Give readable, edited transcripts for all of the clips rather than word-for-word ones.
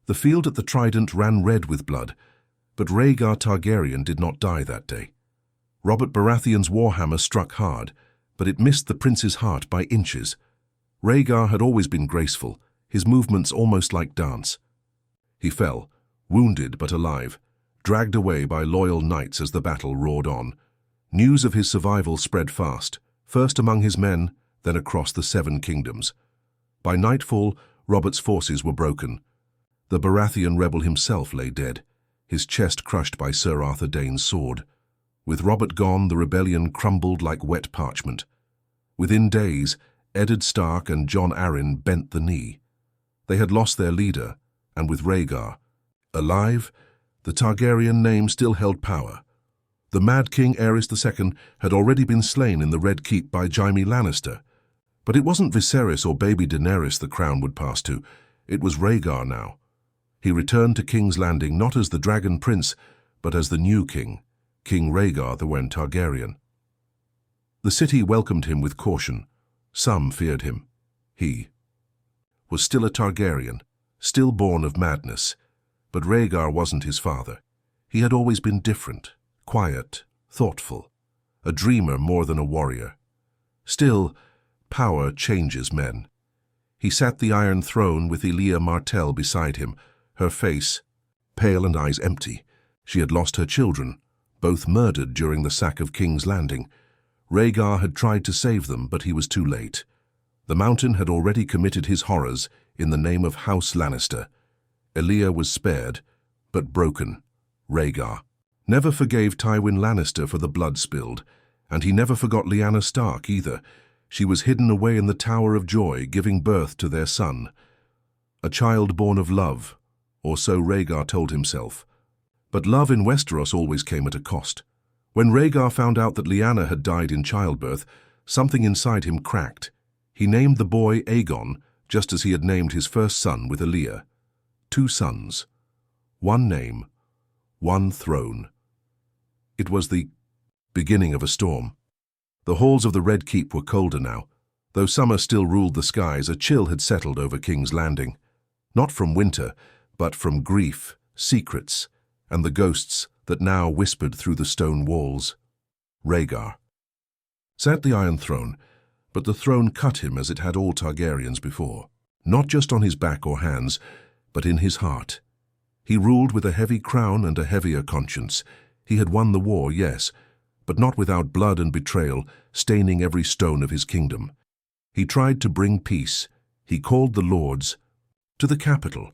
The field at the Trident ran red with blood, but Rhaegar Targaryen did not die that day. Robert Baratheon's warhammer struck hard, but it missed the prince's heart by inches. Rhaegar had always been graceful, his movements almost like dance. He fell, wounded but alive, dragged away by loyal knights as the battle roared on. News of his survival spread fast, first among his men, then across the 7 kingdoms. By nightfall, Robert's forces were broken. The Baratheon rebel himself lay dead, his chest crushed by Sir Arthur Dayne's sword. With Robert gone, the rebellion crumbled like wet parchment. Within days, Eddard Stark and Jon Arryn bent the knee. They had lost their leader, and with Rhaegar alive, the Targaryen name still held power. The Mad King Aerys II had already been slain in the Red Keep by Jaime Lannister. But it wasn't Viserys or baby Daenerys the crown would pass to, it was Rhaegar now. He returned to King's Landing not as the Dragon Prince, but as the new king, King Rhaegar the Wen Targaryen. The city welcomed him with caution. Some feared him. He was still a Targaryen, still born of madness. But Rhaegar wasn't his father. He had always been different, quiet, thoughtful, a dreamer more than a warrior. Still, power changes men. He sat the Iron Throne with Elia Martell beside him, her face pale and eyes empty. She had lost her children, both murdered during the sack of King's Landing. Rhaegar had tried to save them, but he was too late. The Mountain had already committed his horrors in the name of House Lannister. Elia was spared, but broken. Rhaegar never forgave Tywin Lannister for the blood spilled, and he never forgot Lyanna Stark either. She was hidden away in the Tower of Joy, giving birth to their son. A child born of love, or so Rhaegar told himself. But love in Westeros always came at a cost. When Rhaegar found out that Lyanna had died in childbirth, something inside him cracked. He named the boy Aegon, just as he had named his first son with Elia. 2 sons, 1 name, 1 throne. It was the beginning of a storm. The halls of the Red Keep were colder now. Though summer still ruled the skies, a chill had settled over King's Landing. Not from winter, but from grief, secrets, and the ghosts that now whispered through the stone walls. Rhaegar sat the Iron Throne, but the throne cut him as it had all Targaryens before. Not just on his back or hands, but in his heart. He ruled with a heavy crown and a heavier conscience. He had won the war, yes, but not without blood and betrayal staining every stone of his kingdom. He tried to bring peace. He called the lords to the capital.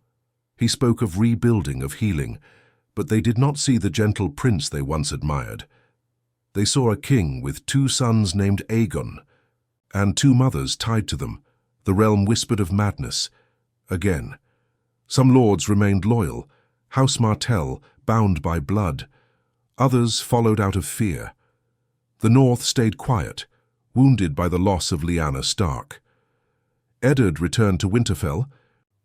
He spoke of rebuilding, of healing, but they did not see the gentle prince they once admired. They saw a king with 2 sons named Aegon, and 2 mothers tied to them. The realm whispered of madness. Again. Some lords remained loyal, House Martell, bound by blood. Others followed out of fear. The North stayed quiet, wounded by the loss of Lyanna Stark. Eddard returned to Winterfell,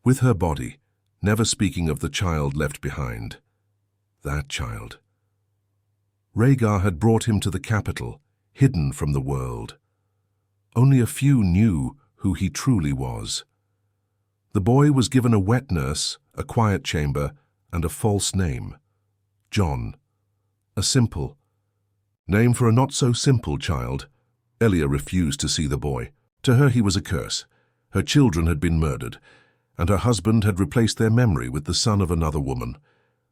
with her body, never speaking of the child left behind. That child. Rhaegar had brought him to the capital, hidden from the world. Only a few knew who he truly was. The boy was given a wet nurse, a quiet chamber, and a false name. Jon. A simple name for a not-so-simple child. Elia refused to see the boy. To her he was a curse. Her children had been murdered, and her husband had replaced their memory with the son of another woman.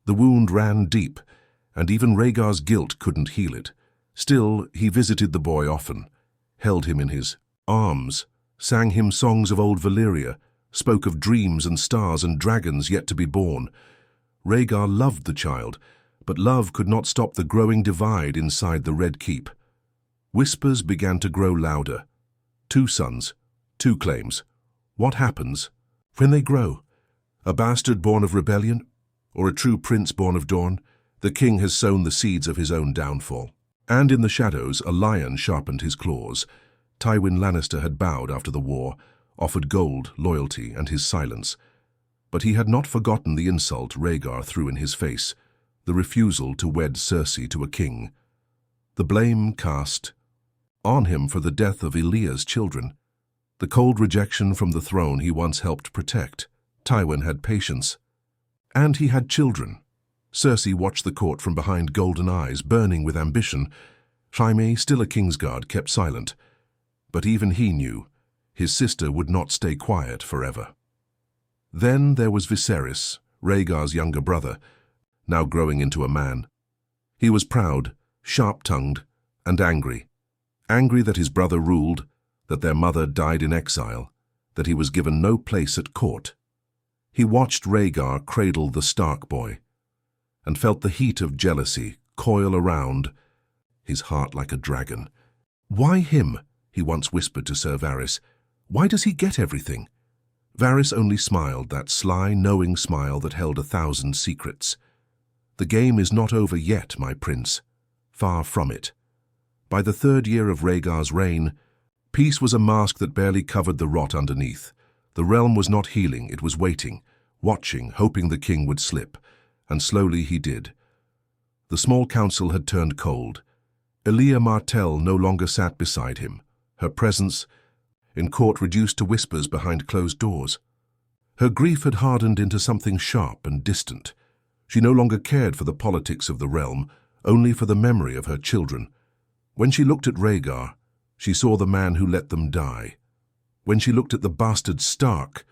The wound ran deep, and even Rhaegar's guilt couldn't heal it. Still, he visited the boy often, held him in his arms, sang him songs of old Valyria, spoke of dreams and stars and dragons yet to be born. Rhaegar loved the child, but love could not stop the growing divide inside the Red Keep. Whispers began to grow louder. 2 sons, 2 claims. What happens when they grow? A bastard born of rebellion, or a true prince born of Dorne? The king has sown the seeds of his own downfall. And in the shadows, a lion sharpened his claws. Tywin Lannister had bowed after the war, offered gold, loyalty, and his silence. But he had not forgotten the insult Rhaegar threw in his face, the refusal to wed Cersei to a king. The blame cast on him for the death of Elia's children. The cold rejection from the throne he once helped protect. Tywin had patience. And he had children. Cersei watched the court from behind golden eyes, burning with ambition. Jaime, still a Kingsguard, kept silent. But even he knew his sister would not stay quiet forever. Then there was Viserys, Rhaegar's younger brother, now growing into a man. He was proud, sharp-tongued, and angry. Angry that his brother ruled, that their mother died in exile, that he was given no place at court. He watched Rhaegar cradle the Stark boy, and felt the heat of jealousy coil around his heart like a dragon. "Why him?" he once whispered to Sir Varys. "Why does he get everything?" Varys only smiled, that sly, knowing smile that held 1,000 secrets. "The game is not over yet, my prince. Far from it." By the 3rd year of Rhaegar's reign, peace was a mask that barely covered the rot underneath. The realm was not healing, it was waiting, watching, hoping the king would slip. And slowly he did. The small council had turned cold. Elia Martell no longer sat beside him, her presence in court reduced to whispers behind closed doors. Her grief had hardened into something sharp and distant. She no longer cared for the politics of the realm, only for the memory of her children. When she looked at Rhaegar, she saw the man who let them die. When she looked at the bastard Stark,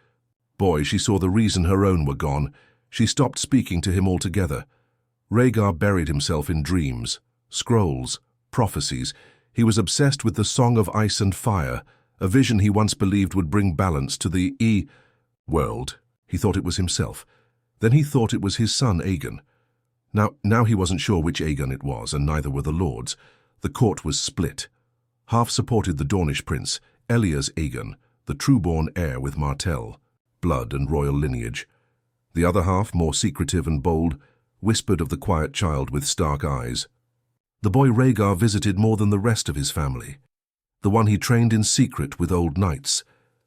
boy, she saw the reason her own were gone. She stopped speaking to him altogether. Rhaegar buried himself in dreams, scrolls, prophecies. He was obsessed with the Song of Ice and Fire, a vision he once believed would bring balance to the world. He thought it was himself. Then he thought it was his son Aegon. Now he wasn't sure which Aegon it was, and neither were the lords. The court was split. Half supported the Dornish prince, Elia's Aegon, the true-born heir with Martell, blood and royal lineage. The other half, more secretive and bold, whispered of the quiet child with Stark eyes. The boy Rhaegar visited more than the rest of his family. The one he trained in secret with old knights,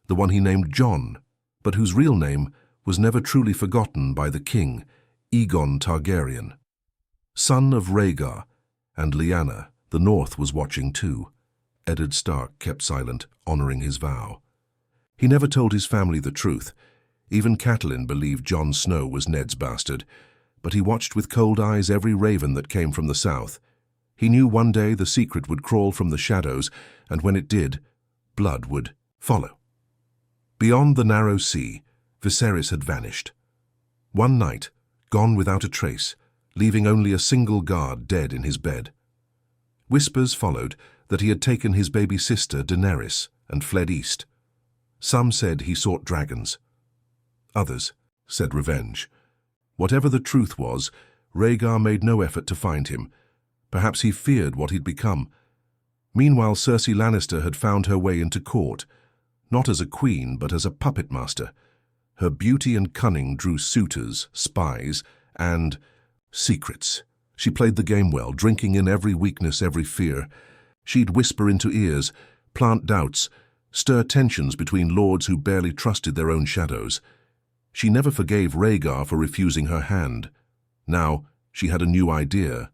the one he named Jon, but whose real name was never truly forgotten by the king, Aegon Targaryen. Son of Rhaegar and Lyanna, the North was watching too. Eddard Stark kept silent, honoring his vow. He never told his family the truth. Even Catelyn believed Jon Snow was Ned's bastard, but he watched with cold eyes every raven that came from the south. He knew one day the secret would crawl from the shadows, and when it did, blood would follow. Beyond the narrow sea, Viserys had vanished. One night, gone without a trace, leaving only a single guard dead in his bed. Whispers followed that he had taken his baby sister Daenerys and fled east. Some said he sought dragons. Others said revenge. Whatever the truth was, Rhaegar made no effort to find him. Perhaps he feared what he'd become. Meanwhile, Cersei Lannister had found her way into court, not as a queen, but as a puppet master. Her beauty and cunning drew suitors, spies, and secrets. She played the game well, drinking in every weakness, every fear. She'd whisper into ears, plant doubts, stir tensions between lords who barely trusted their own shadows. She never forgave Rhaegar for refusing her hand. Now she had a new idea.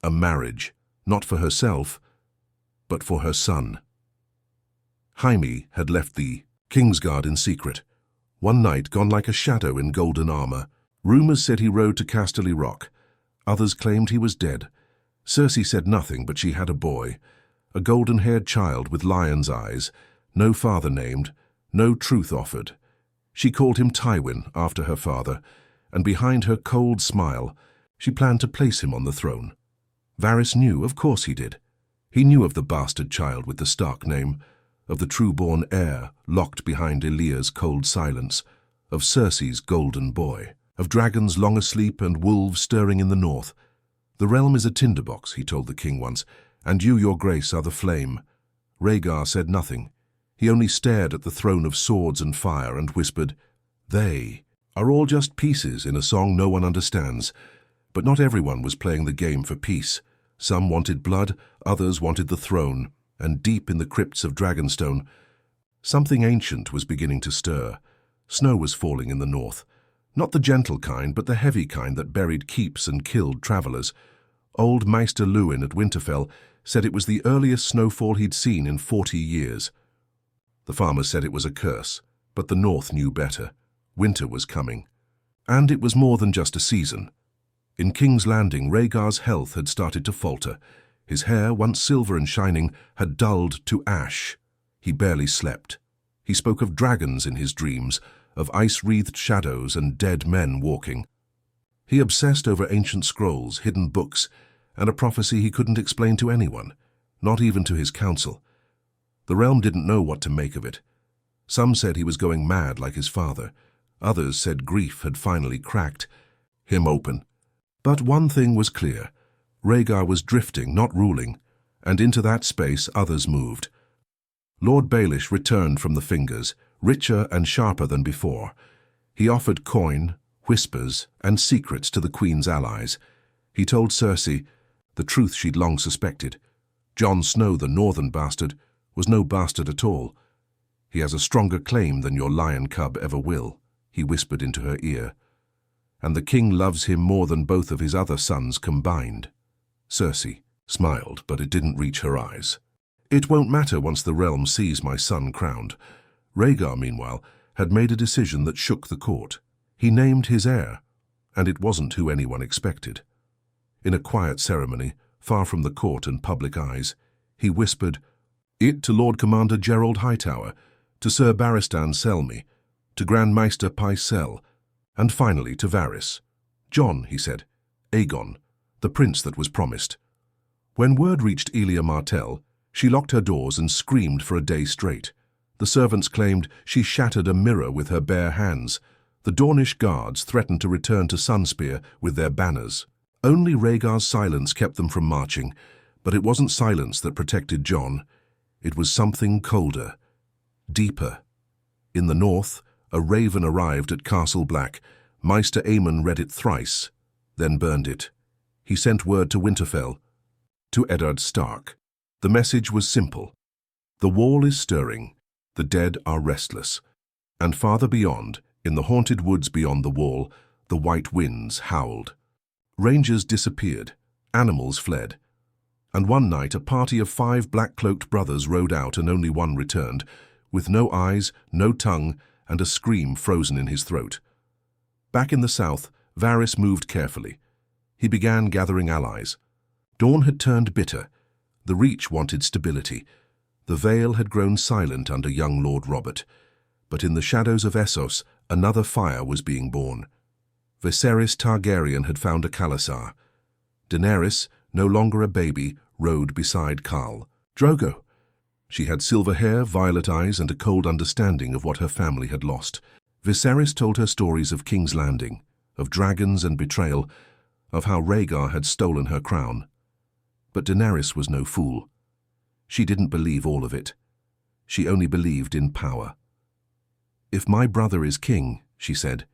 A marriage, not for herself, but for her son. Jaime had left the Kingsguard in secret. One night, gone like a shadow in golden armor. Rumors said he rode to Casterly Rock. Others claimed he was dead. Cersei said nothing, but she had a boy. A golden-haired child with lion's eyes. No father named, no truth offered. She called him Tywin, after her father, and behind her cold smile, she planned to place him on the throne. Varys knew, of course he did. He knew of the bastard child with the Stark name, of the true-born heir locked behind Elia's cold silence, of Cersei's golden boy, of dragons long asleep and wolves stirring in the north. "The realm is a tinderbox," he told the king once, "and you, your grace, are the flame." Rhaegar said nothing. He only stared at the throne of swords and fire and whispered, "They are all just pieces in a song no one understands." But not everyone was playing the game for peace. Some wanted blood, others wanted the throne, and deep in the crypts of Dragonstone, something ancient was beginning to stir. Snow was falling in the north. Not the gentle kind, but the heavy kind that buried keeps and killed travelers. Old Maester Luwin at Winterfell said it was the earliest snowfall he'd seen in 40 years. The farmers said it was a curse, but the north knew better. Winter was coming. And it was more than just a season. In King's Landing, Rhaegar's health had started to falter. His hair, once silver and shining, had dulled to ash. He barely slept. He spoke of dragons in his dreams, of ice-wreathed shadows and dead men walking. He obsessed over ancient scrolls, hidden books, and a prophecy he couldn't explain to anyone, not even to his council. The realm didn't know what to make of it. Some said he was going mad like his father. Others said grief had finally cracked him open. But one thing was clear. Rhaegar was drifting, not ruling, and into that space others moved. Lord Baelish returned from the Fingers, richer and sharper than before. He offered coin, whispers, and secrets to the Queen's allies. He told Cersei the truth she'd long suspected. Jon Snow, the northern bastard, was no bastard at all. He has a stronger claim than your lion cub ever will, he whispered into her ear. And the king loves him more than both of his other sons combined. Cersei smiled, but it didn't reach her eyes. It won't matter once the realm sees my son crowned. Rhaegar, meanwhile, had made a decision that shook the court. He named his heir, and it wasn't who anyone expected. In a quiet ceremony, far from the court and public eyes, he whispered, "It to Lord Commander Gerald Hightower, to Sir Barristan Selmy, to Grand Maester Pycelle, and finally to Varys. Jon," he said, "Aegon, the prince that was promised." When word reached Elia Martell, she locked her doors and screamed for a day straight. The servants claimed she shattered a mirror with her bare hands. The Dornish guards threatened to return to Sunspear with their banners. Only Rhaegar's silence kept them from marching, but it wasn't silence that protected Jon. It was something colder, deeper. In the north, a raven arrived at Castle Black. Maester Aemon read it thrice, then burned it. He sent word to Winterfell, to Eddard Stark. The message was simple. The wall is stirring, the dead are restless. And farther beyond, in the haunted woods beyond the wall, the white winds howled. Rangers disappeared, animals fled. And one night a party of 5 black-cloaked brothers rode out and only one returned, with no eyes, no tongue, and a scream frozen in his throat. Back in the south, Varys moved carefully. He began gathering allies. Dawn had turned bitter. The Reach wanted stability. The Vale had grown silent under young Lord Robert. But in the shadows of Essos, another fire was being born. Viserys Targaryen had found a Khalasar. Daenerys, no longer a baby, rode beside Khal. Drogo. She had silver hair, violet eyes, and a cold understanding of what her family had lost. Viserys told her stories of King's Landing, of dragons and betrayal, of how Rhaegar had stolen her crown. But Daenerys was no fool. She didn't believe all of it. She only believed in power. "If my brother is king," she said,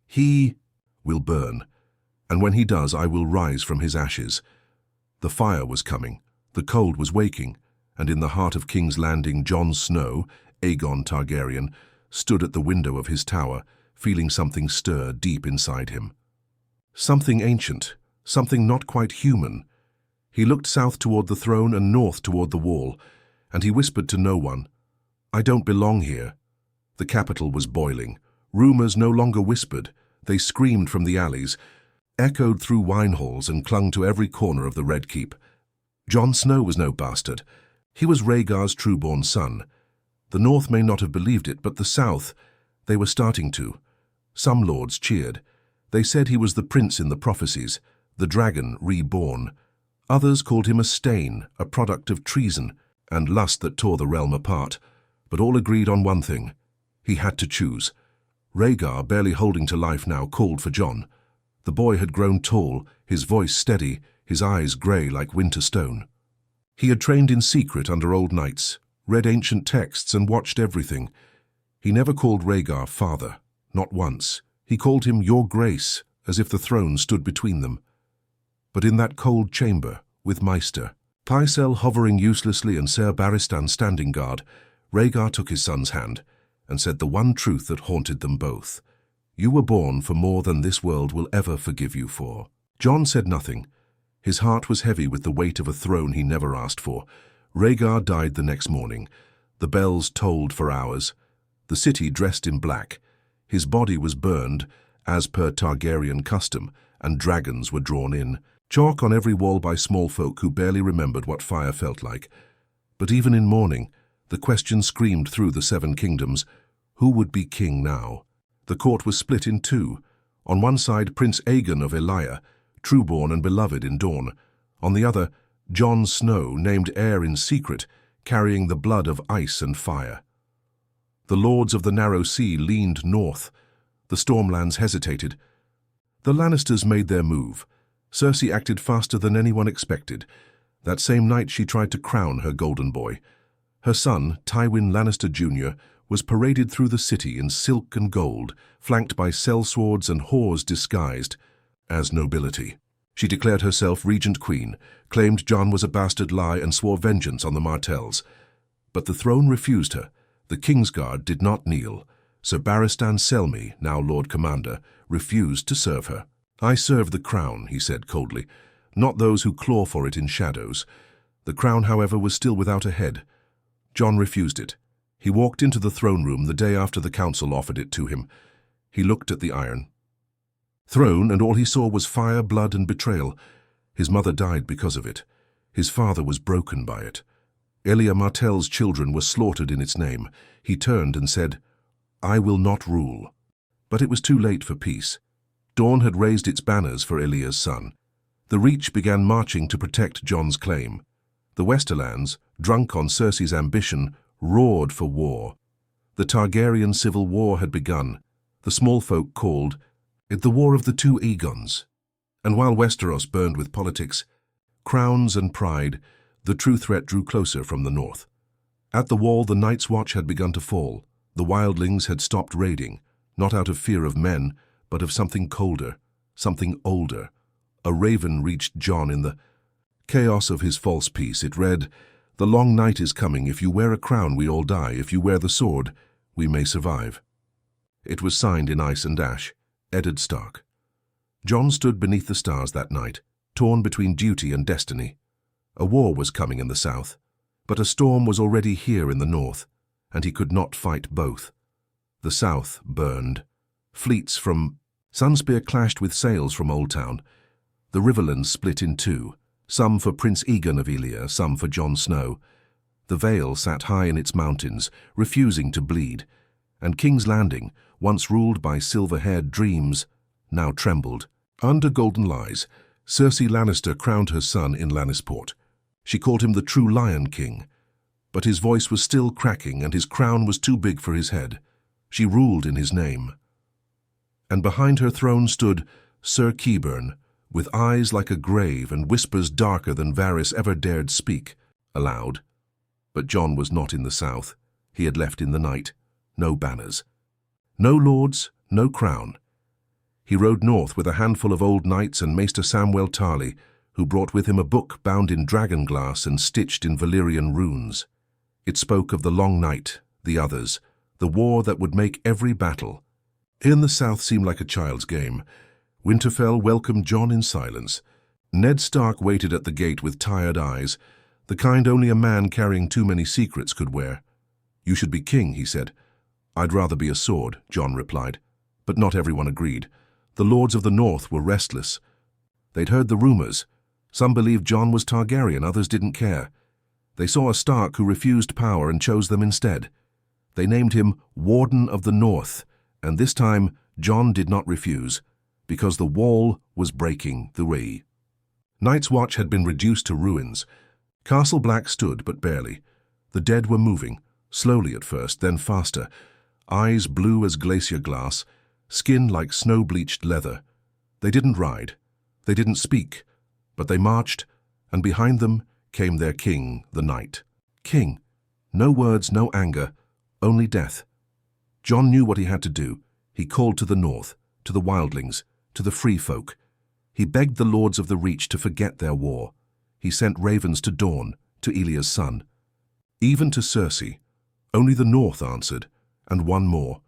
"he will burn, and when he does, I will rise from his ashes." The fire was coming, the cold was waking, and in the heart of King's Landing, Jon Snow, Aegon Targaryen, stood at the window of his tower, feeling something stir deep inside him. Something ancient, something not quite human. He looked south toward the throne and north toward the wall, and he whispered to no one, "I don't belong here." The capital was boiling. Rumors no longer whispered. They screamed from the alleys, echoed through wine halls, and clung to every corner of the Red Keep. Jon Snow was no bastard. He was Rhaegar's true-born son. The North may not have believed it, but the South, they were starting to. Some lords cheered. They said he was the prince in the prophecies, the dragon reborn. Others called him a stain, a product of treason and lust that tore the realm apart. But all agreed on one thing. He had to choose. Rhaegar, barely holding to life now, called for Jon. The boy had grown tall, his voice steady, his eyes grey like winter stone. He had trained in secret under old knights, read ancient texts and watched everything. He never called Rhaegar father, not once. He called him Your Grace, as if the throne stood between them. But in that cold chamber, with Maester Pycelle hovering uselessly and Ser Barristan standing guard, Rhaegar took his son's hand and said the one truth that haunted them both. "You were born for more than this world will ever forgive you for." Jon said nothing. His heart was heavy with the weight of a throne he never asked for. Rhaegar died the next morning. The bells tolled for hours. The city dressed in black. His body was burned, as per Targaryen custom, and dragons were drawn in. Chalk on every wall by small folk who barely remembered what fire felt like. But even in mourning, the question screamed through the Seven Kingdoms, who would be king now? The court was split in two. On one side, Prince Aegon of Elia, trueborn and beloved in Dawn. On the other, Jon Snow, named heir in secret, carrying the blood of ice and fire. The lords of the Narrow Sea leaned north. The Stormlands hesitated. The Lannisters made their move. Cersei acted faster than anyone expected. That same night she tried to crown her golden boy. Her son, Tywin Lannister Jr., was paraded through the city in silk and gold, flanked by sellswords and whores disguised as nobility. She declared herself regent queen, claimed Jon was a bastard lie, and swore vengeance on the Martells. But the throne refused her. The Kingsguard did not kneel. Sir Barristan Selmy, now Lord Commander, refused to serve her. "I serve the crown," he said coldly, "not those who claw for it in shadows." The crown, however, was still without a head. Jon refused it. He walked into the throne room the day after the council offered it to him. He looked at the iron throne, and all he saw was fire, blood, and betrayal. His mother died because of it. His father was broken by it. Elia Martell's children were slaughtered in its name. He turned and said, "I will not rule." But it was too late for peace. Dawn had raised its banners for Elia's son. The Reach began marching to protect Jon's claim. The Westerlands, drunk on Cersei's ambition, roared for war. The Targaryen civil war had begun. The small folk called it the War of the Two Aegons. And while Westeros burned with politics, crowns and pride, the true threat drew closer from the north. At the wall, the Night's Watch had begun to fall. The wildlings had stopped raiding, not out of fear of men, but of something colder, something older. A raven reached Jon in the chaos of his false peace. It read, "The long night is coming. If you wear a crown, we all die. If you wear the sword, we may survive." It was signed in ice and ash, Eddard Stark. Jon stood beneath the stars that night, torn between duty and destiny. A war was coming in the south, but a storm was already here in the north, and he could not fight both. The south burned. Fleets from Sunspear clashed with sails from Old Town. The Riverlands split in two, some for Prince Aegon of Elia, some for Jon Snow. The Vale sat high in its mountains, refusing to bleed, and King's Landing, once ruled by silver-haired dreams, now trembled. Under golden lies, Cersei Lannister crowned her son in Lannisport. She called him the true Lion King, but his voice was still cracking and his crown was too big for his head. She ruled in his name. And behind her throne stood Sir Qyburn, with eyes like a grave and whispers darker than Varys ever dared speak aloud. But Jon was not in the south. He had left in the night. No banners. No lords, no crown. He rode north with a handful of old knights and Maester Samwell Tarly, who brought with him a book bound in dragon glass and stitched in Valyrian runes. It spoke of the long night, the others, the war that would make every battle. In the south seemed like a child's game. Winterfell welcomed Jon in silence. Ned Stark waited at the gate with tired eyes, the kind only a man carrying too many secrets could wear. "You should be king," he said. "I'd rather be a sword," Jon replied. But not everyone agreed. The lords of the north were restless. They'd heard the rumors. Some believed Jon was Targaryen, others didn't care. They saw a Stark who refused power and chose them instead. They named him Warden of the North, and this time Jon did not refuse, because the wall was breaking the way. Night's Watch had been reduced to ruins. Castle Black stood, but barely. The dead were moving, slowly at first, then faster. Eyes blue as glacier glass, skin like snow-bleached leather. They didn't ride. They didn't speak. But they marched, and behind them came their king, the night. King. No words, no anger, only death. Jon knew what he had to do. He called to the north, to the wildlings, to the free folk. He begged the lords of the Reach to forget their war. He sent ravens to Dawn, to Elia's son. Even to Cersei. Only the north answered, and one more.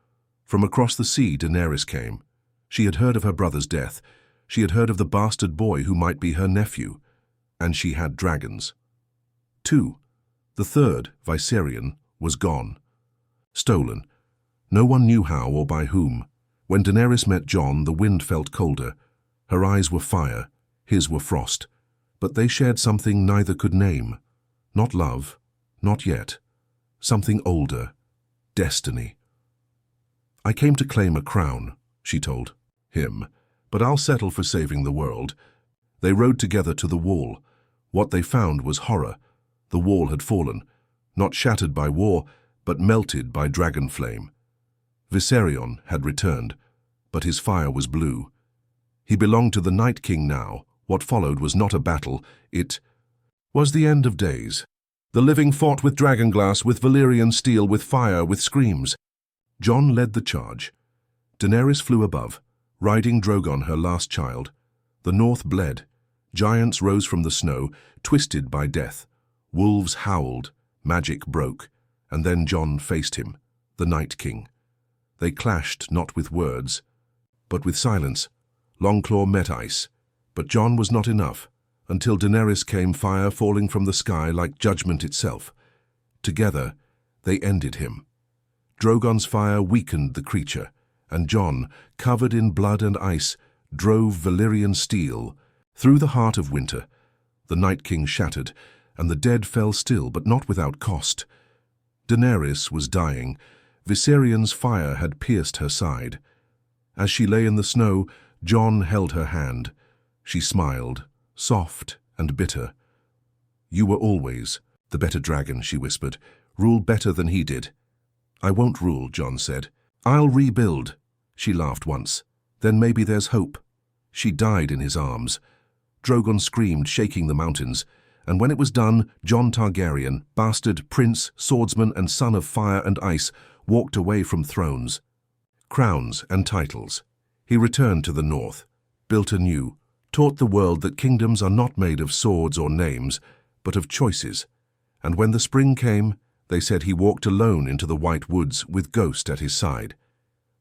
From across the sea Daenerys came. She had heard of her brother's death. She had heard of the bastard boy who might be her nephew. And she had dragons. 2. The third, Viserion, was gone. Stolen. No one knew how or by whom. When Daenerys met Jon, the wind felt colder. Her eyes were fire, his were frost. But they shared something neither could name. Not love, not yet. Something older. Destiny. "I came to claim a crown," she told him, "but I'll settle for saving the world." They rode together to the wall. What they found was horror. The wall had fallen, not shattered by war, but melted by dragon flame. Viserion had returned, but his fire was blue. He belonged to the Night King now. What followed was not a battle, it was the end of days. The living fought with dragonglass, with Valyrian steel, with fire, with screams. Jon led the charge. Daenerys flew above, riding Drogon, her last child. The north bled. Giants rose from the snow, twisted by death. Wolves howled, magic broke, and then Jon faced him, the Night King. They clashed not with words, but with silence. Longclaw met ice, but Jon was not enough, until Daenerys came, fire falling from the sky like judgment itself. Together, they ended him. Drogon's fire weakened the creature, and Jon, covered in blood and ice, drove Valyrian steel through the heart of winter. The Night King shattered, and the dead fell still, but not without cost. Daenerys was dying. Viserion's fire had pierced her side. As she lay in the snow, Jon held her hand. She smiled, soft and bitter. "You were always the better dragon," she whispered. "Rule better than he did." "I won't rule," Jon said. "I'll rebuild." She laughed once. "Then maybe there's hope." She died in his arms. Drogon screamed, shaking the mountains. And when it was done, Jon Targaryen, bastard, prince, swordsman, and son of fire and ice, walked away from thrones, crowns, and titles. He returned to the north, built anew, taught the world that kingdoms are not made of swords or names, but of choices. And when the spring came, they said he walked alone into the white woods with Ghost at his side.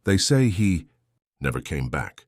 They say he never came back.